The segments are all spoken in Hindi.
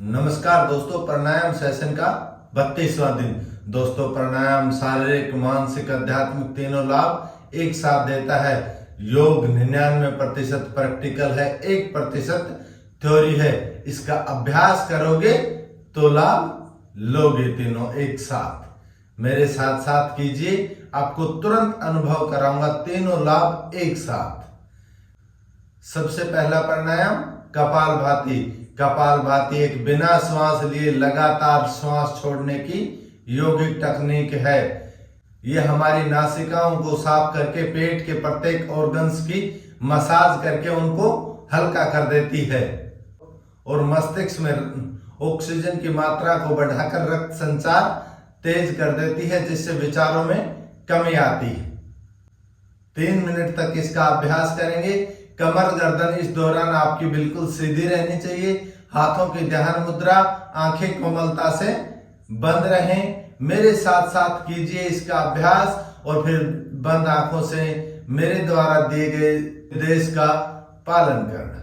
नमस्कार दोस्तों, प्राणायाम सेशन का 32वां दिन। दोस्तों, प्राणायाम शारीरिक, मानसिक, आध्यात्मिक तीनों लाभ एक साथ देता है। योग 99% प्रैक्टिकल है, 1% थ्योरी है। इसका अभ्यास करोगे तो लाभ लोगे तीनों एक साथ। मेरे साथ साथ कीजिए, आपको तुरंत अनुभव कराऊंगा तीनों लाभ एक साथ। सबसे पहला प्राणायाम कपालभाति। कपालभाति एक बिना श्वास लिए लगातार श्वास छोड़ने की योगिक तकनीक है। यह हमारी नासिकाओं को साफ करके पेट के प्रत्येक ऑर्गन्स की मसाज करके उनको हल्का कर देती है और मस्तिष्क में ऑक्सीजन की मात्रा को बढ़ाकर रक्त संचार तेज कर देती है, जिससे विचारों में कमी आती है। 3 मिनट तक इसका अभ्यास करेंगे। कमर गर्दन इस दौरान आपकी बिल्कुल सीधी रहनी चाहिए। हाथों की ध्यान मुद्रा, आंखें कोमलता से बंद रहें। मेरे साथ साथ कीजिए इसका अभ्यास और फिर बंद आंखों से मेरे द्वारा दिए गए निर्देश का पालन करना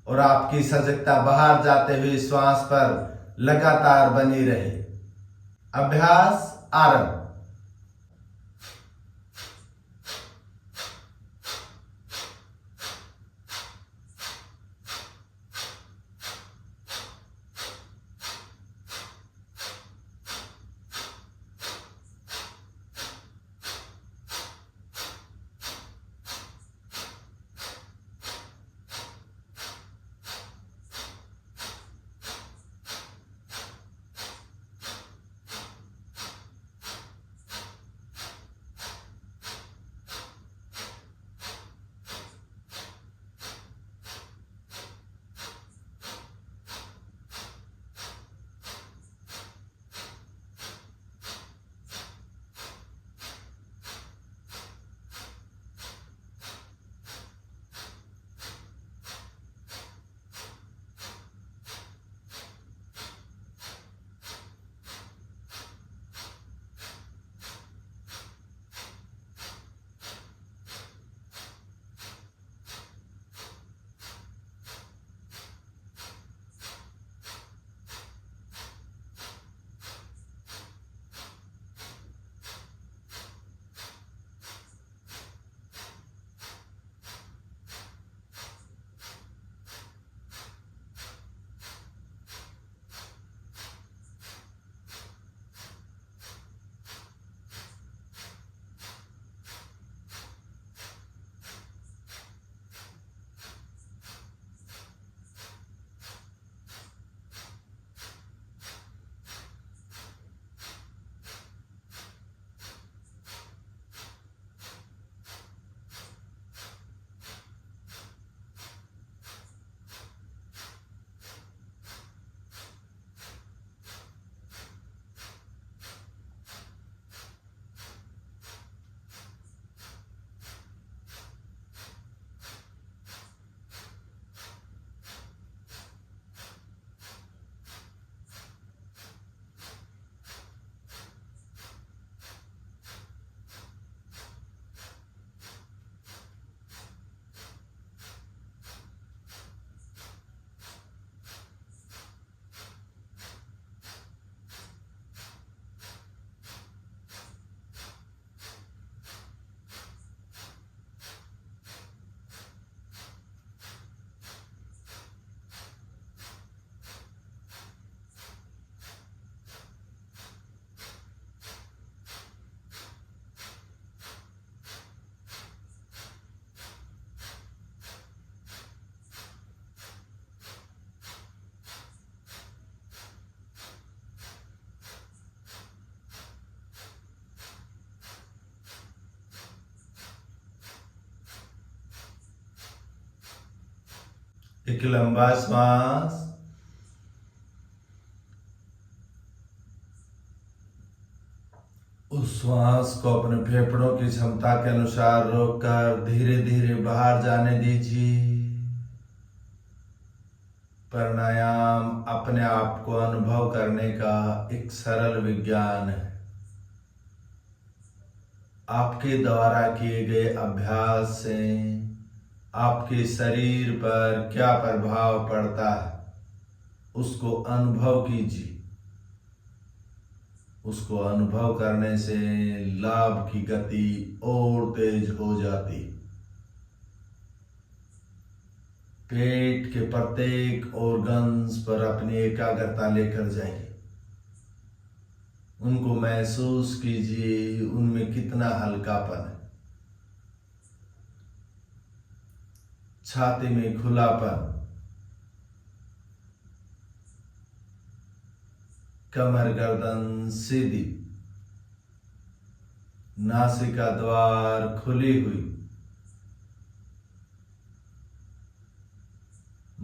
और आपकी सजगता बाहर जाते हुए श्वास पर लगातार बनी रहे। अभ्यास आरंभ। एक लंबा श्वास, उस श्वास को अपने फेफड़ों की क्षमता के अनुसार रोककर धीरे धीरे बाहर जाने दीजिए। प्राणायाम अपने आप को अनुभव करने का एक सरल विज्ञान है। आपके द्वारा किए गए अभ्यास से आपके शरीर पर क्या प्रभाव पड़ता है, उसको अनुभव कीजिए। उसको अनुभव करने से लाभ की गति और तेज हो जाती। पेट के प्रत्येक ऑर्गन्स पर अपनी एकाग्रता लेकर जाइए। उनको महसूस कीजिए, उनमें कितना हल्कापन है। छाती में खुलापन, कमर गर्दन सीधी, नासिका द्वार खुली हुई,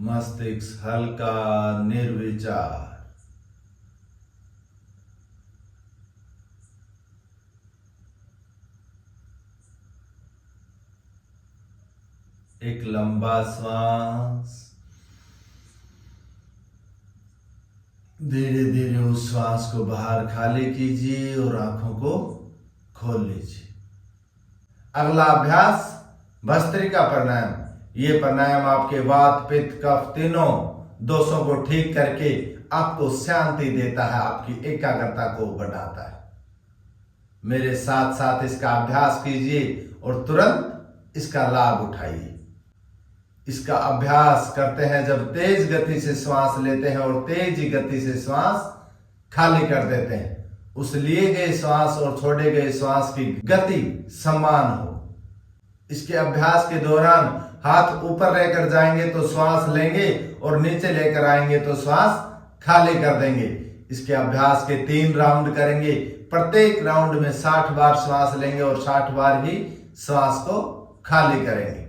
मस्तिष्क हल्का निर्विचार। एक लंबा श्वास, धीरे धीरे उस श्वास को बाहर खाली कीजिए और आंखों को खोल लीजिए। अगला अभ्यास भस्त्रिका प्राणायाम। ये प्राणायाम आपके वात पित्त कफ तीनों दोषों को ठीक करके आपको शांति देता है, आपकी एकाग्रता को बढ़ाता है। मेरे साथ साथ इसका अभ्यास कीजिए और तुरंत इसका लाभ उठाइए। इसका अभ्यास करते हैं जब तेज गति से श्वास लेते हैं और तेज गति से श्वास खाली कर देते हैं। उस लिए गए श्वास और छोड़े गए श्वास की गति समान हो। इसके अभ्यास के दौरान हाथ ऊपर लेकर जाएंगे तो श्वास लेंगे और नीचे लेकर आएंगे तो श्वास खाली कर देंगे। इसके अभ्यास के 3 राउंड करेंगे। प्रत्येक राउंड में 60 बार श्वास लेंगे और 60 बार ही श्वास को खाली करेंगे।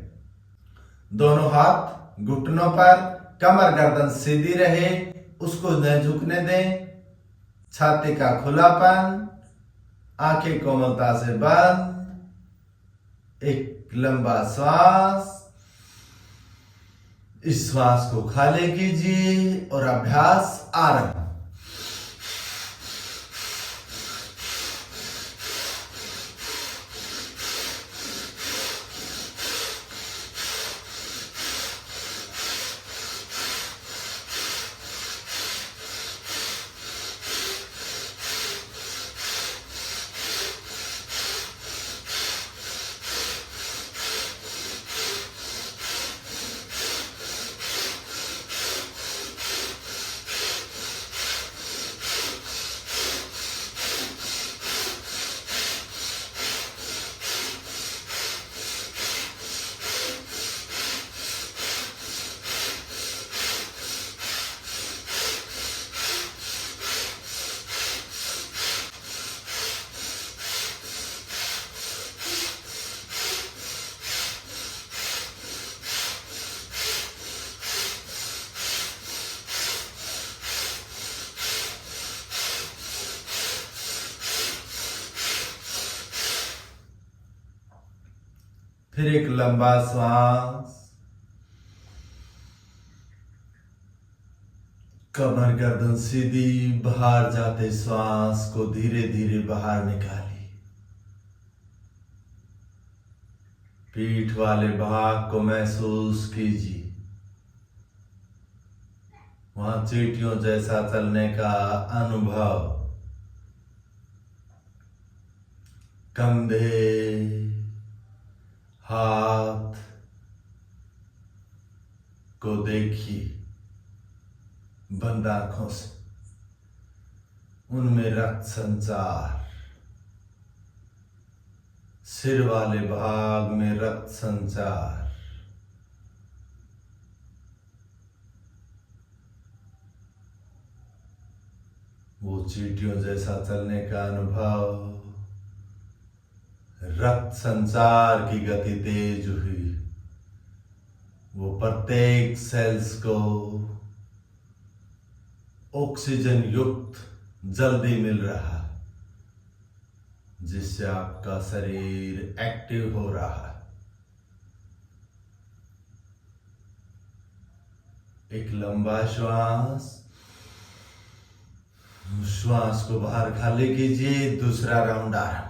दोनों हाथ घुटनों पर, कमर गर्दन सीधी रहे, उसको न झुकने दें। छाती का खुलापन, आंखें कोमलता से बंद। एक लंबा श्वास, इस श्वास को खाली कीजिए और अभ्यास आरंभ। फिर एक लंबा श्वास, कमर गर्दन सीधी, बाहर जाते श्वास को धीरे धीरे बाहर निकालिए। पीठ वाले भाग को महसूस कीजिए, वहां चींटियों जैसा चलने का अनुभव। कंधे, हाथ को देखिए बंद आंखों से, उनमें रक्त संचार। सिर वाले भाग में रक्त संचार। वो चींटियों जैसा चलने का अनुभव। रक्त संचार की गति तेज हुई, वो प्रत्येक सेल्स को ऑक्सीजन युक्त जल्दी मिल रहा, जिससे आपका शरीर एक्टिव हो रहा। एक लंबा श्वास, श्वास को बाहर खाली कीजिए। दूसरा राउंड आ रहा।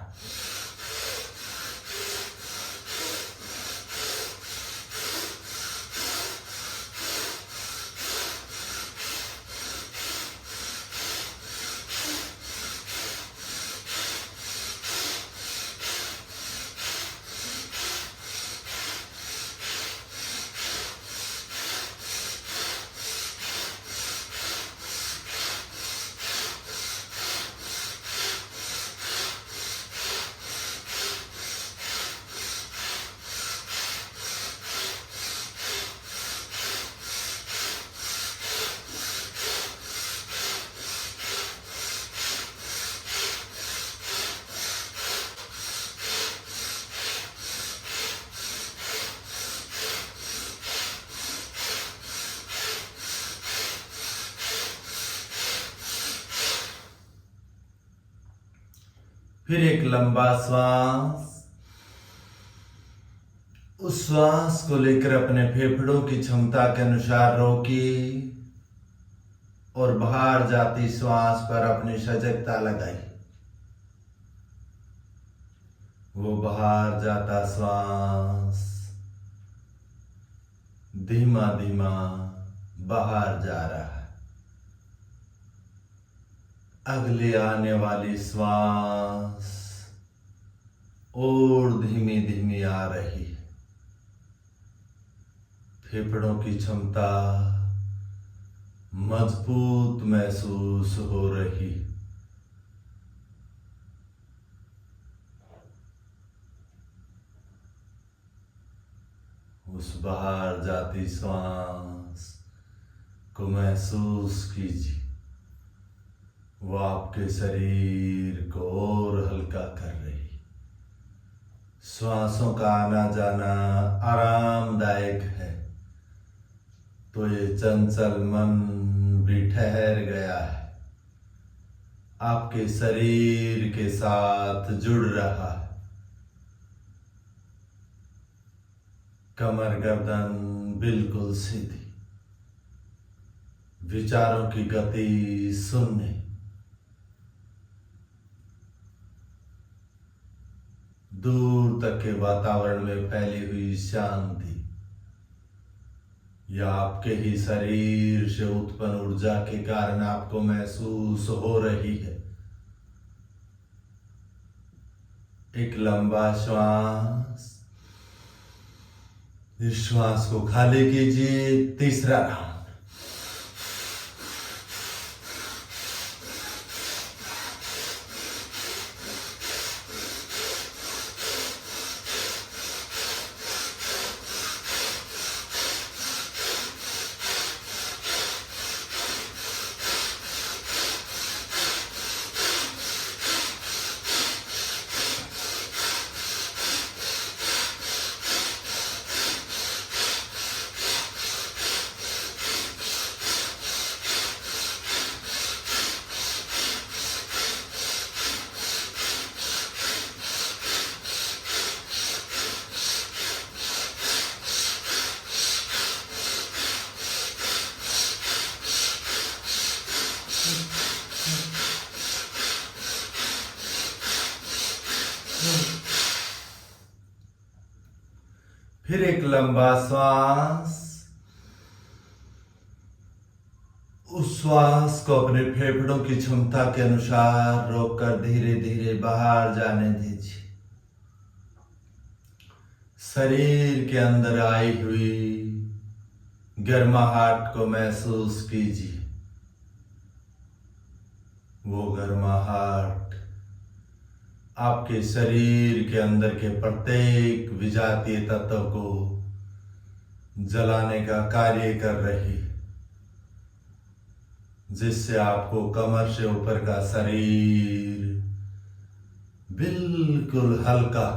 फिर एक लंबा श्वास। उस श्वास को लेकर अपने फेफड़ों की क्षमता के अनुसार रोकिए और बाहर जाती श्वास पर अपनी सजगता लगाई। वो बाहर जाता श्वास धीमा धीमा बाहर जा रहा है। अगले आने वाली श्वास और धीमी धीमी आ रही है। फेफड़ों की क्षमता मजबूत महसूस हो रही। उस बाहर जाती श्वास को महसूस कीजिए। वो आपके शरीर को और हल्का कर रही। श्वासों का आना जाना आरामदायक है तो ये चंचल मन भी ठहर गया है, आपके शरीर के साथ जुड़ रहा है। कमर गर्दन बिल्कुल सीधी, विचारों की गति शून्य। दूर तक के वातावरण में फैली हुई शांति या आपके ही शरीर से उत्पन्न ऊर्जा के कारण आपको महसूस हो रही है। एक लंबा श्वास। इस श्वास को खाली कीजिए। तीसरा राउंड। फिर एक लंबा श्वास। उस श्वास को अपने फेफड़ों की क्षमता के अनुसार रोककर धीरे धीरे बाहर जाने दीजिए। शरीर के अंदर आई हुई गर्माहट को महसूस कीजिए। वो गर्माहट आपके शरीर के अंदर के प्रत्येक विजातीय तत्व को जलाने का कार्य कर रही है, जिससे आपको कमर से ऊपर का शरीर बिल्कुल हल्का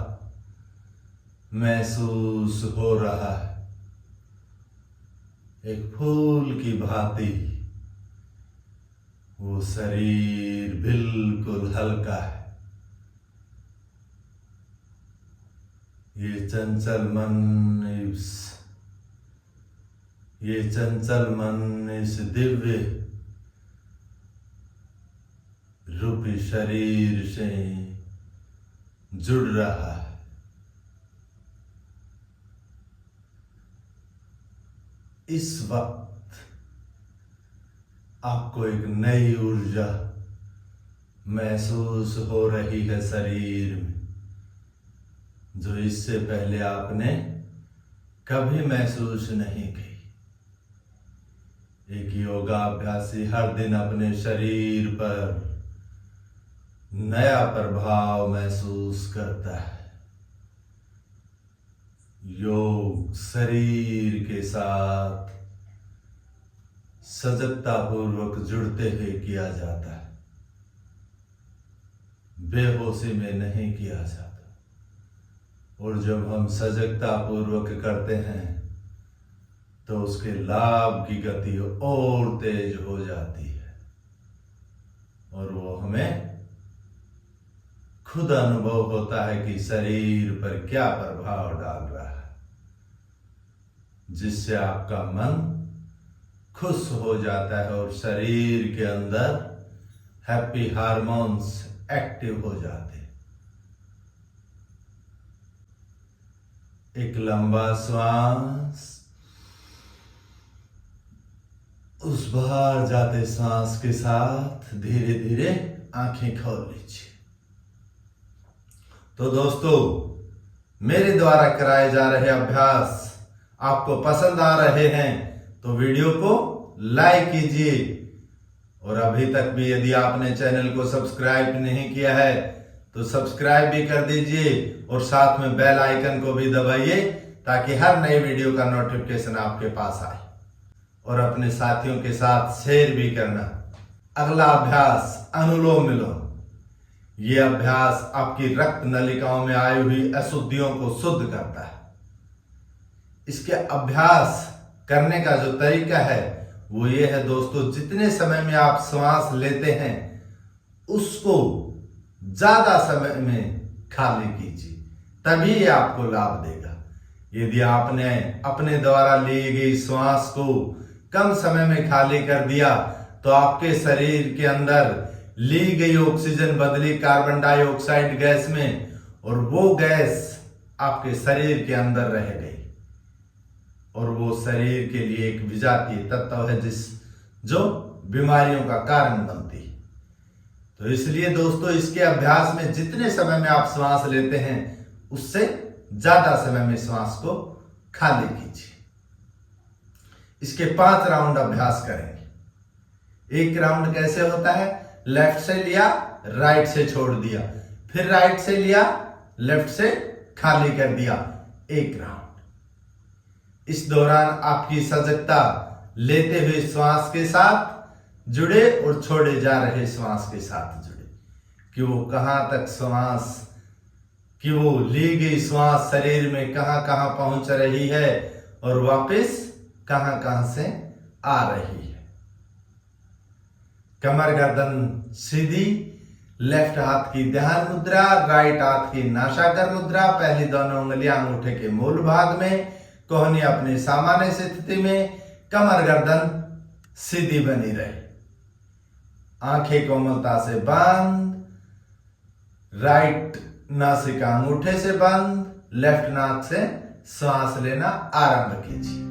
महसूस हो रहा है। एक फूल की भांति वो शरीर बिल्कुल हल्का है। ये चंचल मन इस दिव्य रूपी शरीर से जुड़ रहा है। इस वक्त आपको एक नई ऊर्जा महसूस हो रही है शरीर में, जो इससे पहले आपने कभी महसूस नहीं की। एक योगाभ्यासी हर दिन अपने शरीर पर नया प्रभाव महसूस करता है। योग शरीर के साथ सजगता पूर्वक जुड़ते हुए किया जाता है, बेहोशी में नहीं किया जाता। और जब हम सजगता पूर्वक करते हैं तो उसके लाभ की गति और तेज हो जाती है और वो हमें खुद अनुभव होता है कि शरीर पर क्या प्रभाव डाल रहा है, जिससे आपका मन खुश हो जाता है और शरीर के अंदर हैप्पी हार्मोन्स एक्टिव हो जाते हैं। एक लंबा श्वास, उस बाहर जाते सांस के साथ धीरे धीरे आंखें खोल लीजिए। तो दोस्तों, मेरे द्वारा कराए जा रहे अभ्यास आपको पसंद आ रहे हैं तो वीडियो को लाइक कीजिए, और अभी तक भी यदि आपने चैनल को सब्सक्राइब नहीं किया है तो सब्सक्राइब भी कर दीजिए और साथ में बेल आइकन को भी दबाइए ताकि हर नई वीडियो का नोटिफिकेशन आपके पास आए, और अपने साथियों के साथ शेयर भी करना। अगला अभ्यास अनुलोम विलोम। ये अभ्यास आपकी रक्त नलिकाओं में आई हुई अशुद्धियों को शुद्ध करता है। इसके अभ्यास करने का जो तरीका है वो ये है दोस्तों, जितने समय में आप श्वास लेते हैं उसको ज्यादा समय में खाली कीजिए, तभी ये आपको लाभ देगा। यदि आपने अपने द्वारा ली गई श्वास को कम समय में खाली कर दिया तो आपके शरीर के अंदर ली गई ऑक्सीजन बदली कार्बन डाइऑक्साइड गैस में, और वो गैस आपके शरीर के अंदर रह गई, और वो शरीर के लिए एक विजातीय तत्व है जो बीमारियों का कारण बनती है। तो इसलिए दोस्तों, इसके अभ्यास में जितने समय में आप श्वास लेते हैं उससे ज्यादा समय में श्वास को खाली कीजिए। इसके 5 राउंड अभ्यास करेंगे। एक राउंड कैसे होता है, लेफ्ट से लिया, राइट से छोड़ दिया, फिर राइट से लिया, लेफ्ट से खाली कर दिया, एक राउंड। इस दौरान आपकी सजगता लेते हुए श्वास के साथ जुड़े और छोड़े जा रहे श्वास के साथ जुड़े, कि वो कहां तक श्वास, कि वो ली गई श्वास शरीर में कहां कहां पहुंच रही है और वापस कहां कहां से आ रही है। कमर गर्दन सीधी, लेफ्ट हाथ की ध्यान मुद्रा, राइट हाथ की नासागर मुद्रा, पहली दोनों उंगलियां अंगूठे के मूल भाग में, कोहनी अपनी सामान्य स्थिति में, कमर गर्दन सीधी बनी रहे, आंखें कोमलता से बंद, राइट नासिका अंगूठे से बंद, लेफ्ट नाक से सांस लेना आरंभ कीजिए।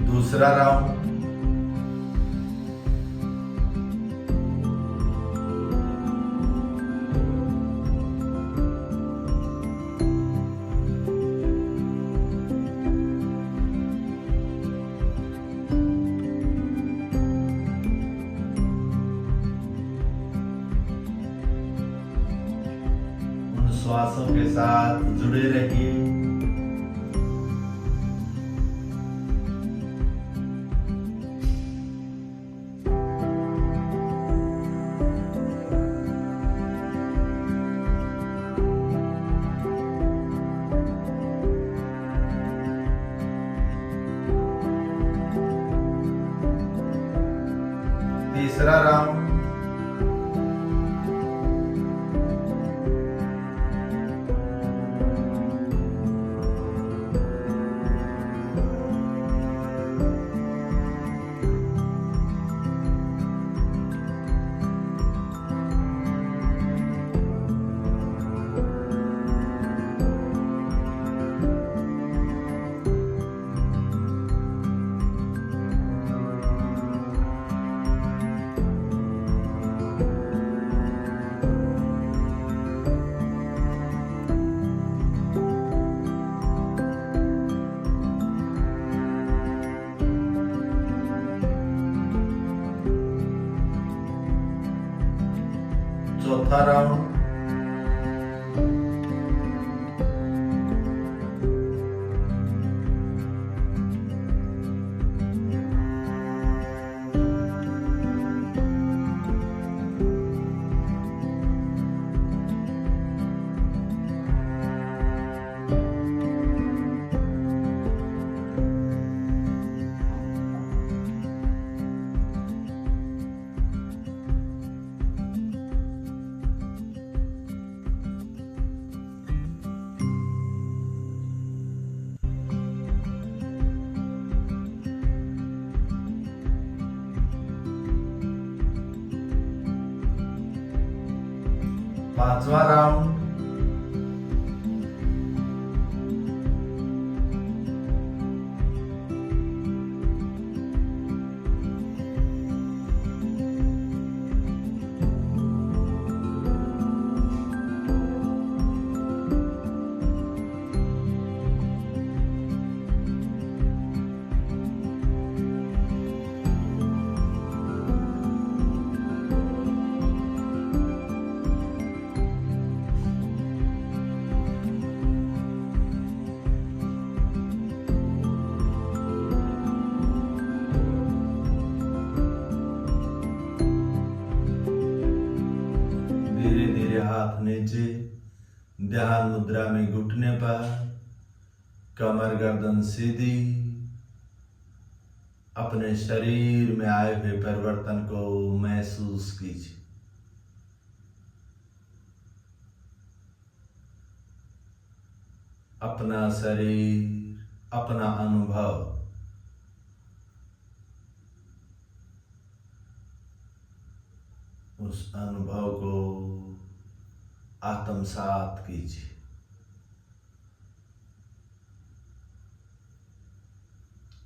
दूसरा राउंड। उन श्वासों के साथ जुड़े रहिए। तीसरा राउंड। चौथा राउंड। पांचवा राउंड। धीरे धीरे हाथ नीचे, ध्यान मुद्रा में घुटने पर, कमर गर्दन सीधी। अपने शरीर में आए हुए परिवर्तन को महसूस कीजिए। अपना शरीर, अपना अनुभव। उस अनुभव को आत्मसात कीजिए।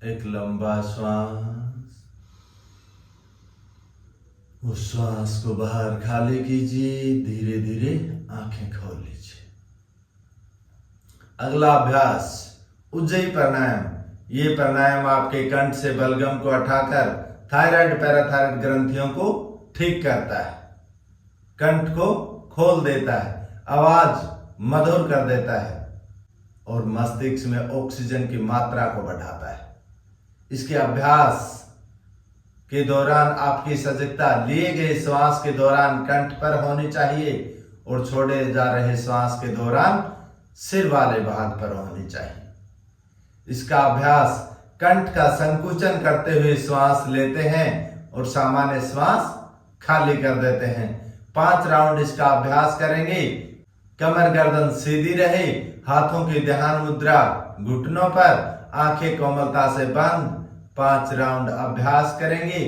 एक लंबा श्वास, उस श्वास को बाहर खाली कीजिए। धीरे धीरे आंखें खोल लीजिए। अगला अभ्यास उज्जयी प्राणायाम। ये प्राणायाम आपके कंठ से बलगम को हटाकर थायराइड पैराथायराइड ग्रंथियों को ठीक करता है, कंठ को खोल देता है, आवाज मधुर कर देता है और मस्तिष्क में ऑक्सीजन की मात्रा को बढ़ाता है। इसके अभ्यास के दौरान आपकी सजगता लिए गए श्वास के दौरान कंठ पर होनी चाहिए और छोड़े जा रहे श्वास के दौरान सिर वाले भाग पर होनी चाहिए। इसका अभ्यास कंठ का संकुचन करते हुए श्वास लेते हैं और सामान्य श्वास खाली कर देते हैं। 5 राउंड इसका अभ्यास करेंगे। कमर गर्दन सीधी रहे, हाथों की ध्यान मुद्रा घुटनों पर, आंखें कोमलता से बंद। 5 राउंड अभ्यास करेंगे।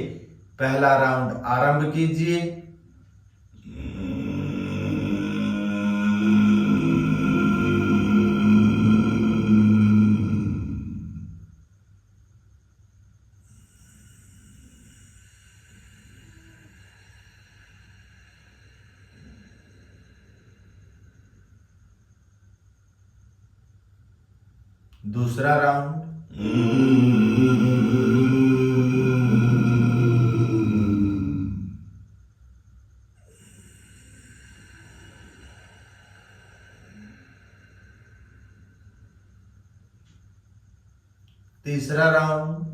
पहला राउंड आरंभ कीजिए। दूसरा राउंड। तीसरा राउंड।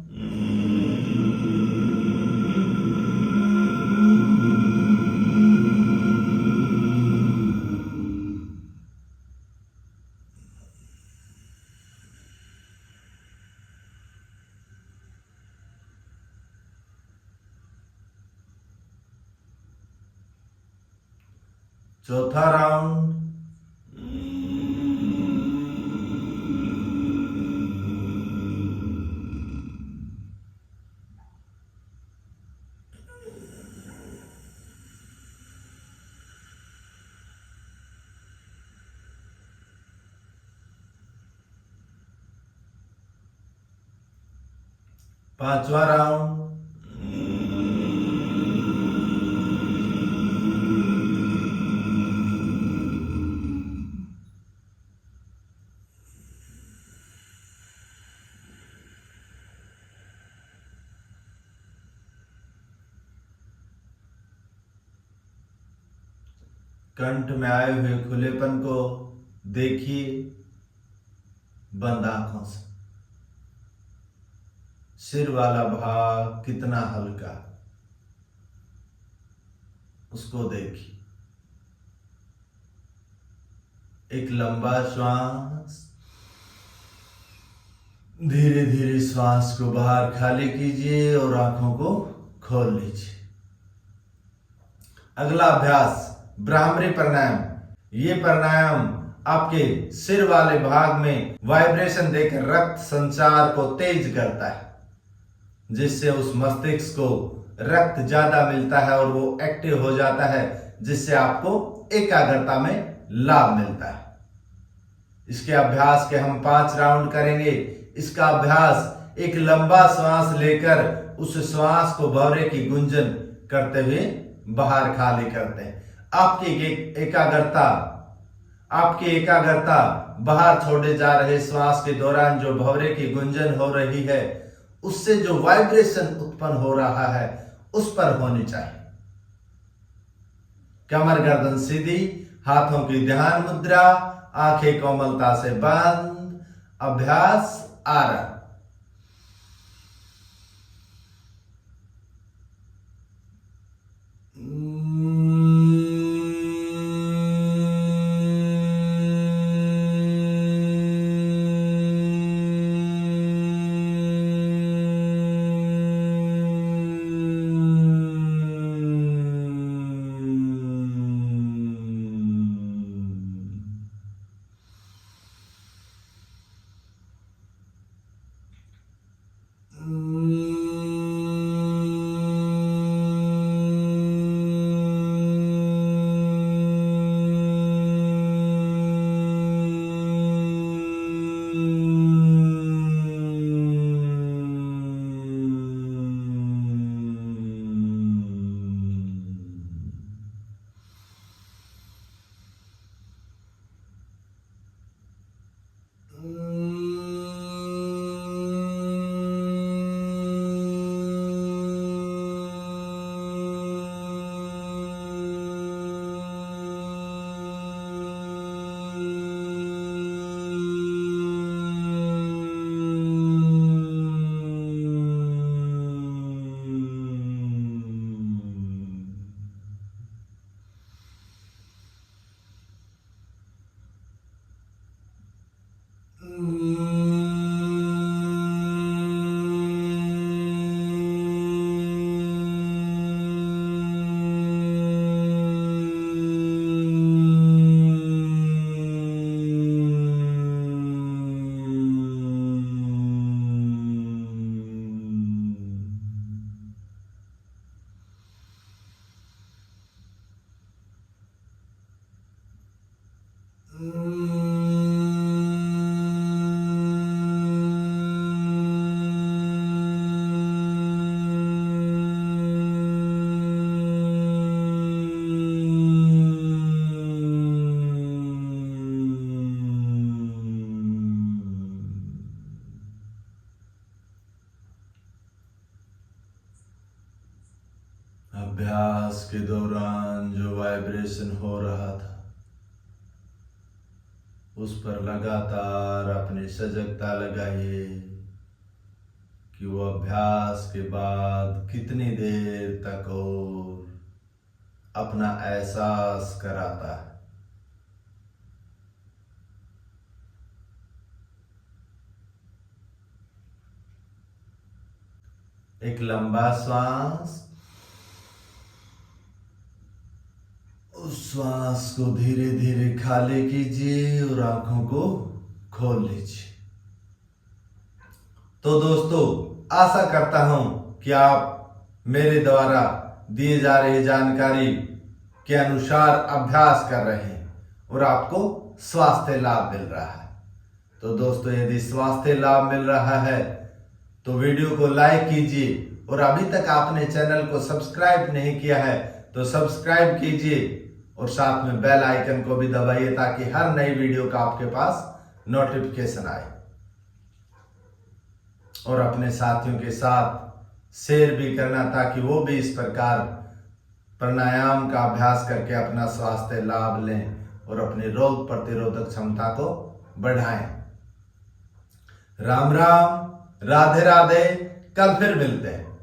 चौथा राउंड। पांचवा राउंड। कंठ में आए हुए खुलेपन को देखिए बंद आंखों से। सिर वाला भाग कितना हल्का, उसको देखिए। एक लंबा श्वास, धीरे धीरे श्वास को बाहर खाली कीजिए और आंखों को खोल लीजिए। अगला अभ्यास ब्राह्मरी प्राणायाम। ये प्राणायाम आपके सिर वाले भाग में वाइब्रेशन देकर रक्त संचार को तेज करता है, जिससे उस मस्तिष्क को रक्त ज्यादा मिलता है और वो एक्टिव हो जाता है, जिससे आपको एकाग्रता में लाभ मिलता है। इसके अभ्यास के हम 5 राउंड करेंगे। इसका अभ्यास एक लंबा श्वास लेकर उस श्वास को भौरे की गुंजन करते हुए बाहर खाली करते हैं। आपकी एकाग्रता बाहर छोड़े जा रहे श्वास के दौरान जो भौरे की गुंजन हो रही है, उससे जो वाइब्रेशन उत्पन्न हो रहा है उस पर होनी चाहिए। कमर गर्दन सीधी, हाथों की ध्यान मुद्रा, आंखें कोमलता से बंद। अभ्यास आरंभ। अभ्यास के दौरान जो वाइब्रेशन हो रहा था उस पर लगातार अपनी सजगता लगाइए कि वो अभ्यास के बाद कितनी देर तक और अपना एहसास कराता है। एक लंबा श्वास, उस श्वास को धीरे धीरे खाली कीजिए और आंखों को खोल लीजिए। तो दोस्तों, आशा करता हूं कि आप मेरे द्वारा दिए जा रही जानकारी के अनुसार अभ्यास कर रहे हैं और आपको स्वास्थ्य लाभ मिल रहा है। तो दोस्तों, यदि स्वास्थ्य लाभ मिल रहा है तो वीडियो को लाइक कीजिए और अभी तक आपने चैनल को सब्सक्राइब नहीं किया है तो सब्सक्राइब कीजिए और साथ में बेल आइकन को भी दबाइए ताकि हर नई वीडियो का आपके पास नोटिफिकेशन आए। और अपने साथियों के साथ शेयर भी करना ताकि वो भी इस प्रकार प्राणायाम का अभ्यास करके अपना स्वास्थ्य लाभ लें और अपनी रोग प्रतिरोधक क्षमता को बढ़ाएं। राम राम, राधे राधे। कल फिर मिलते हैं।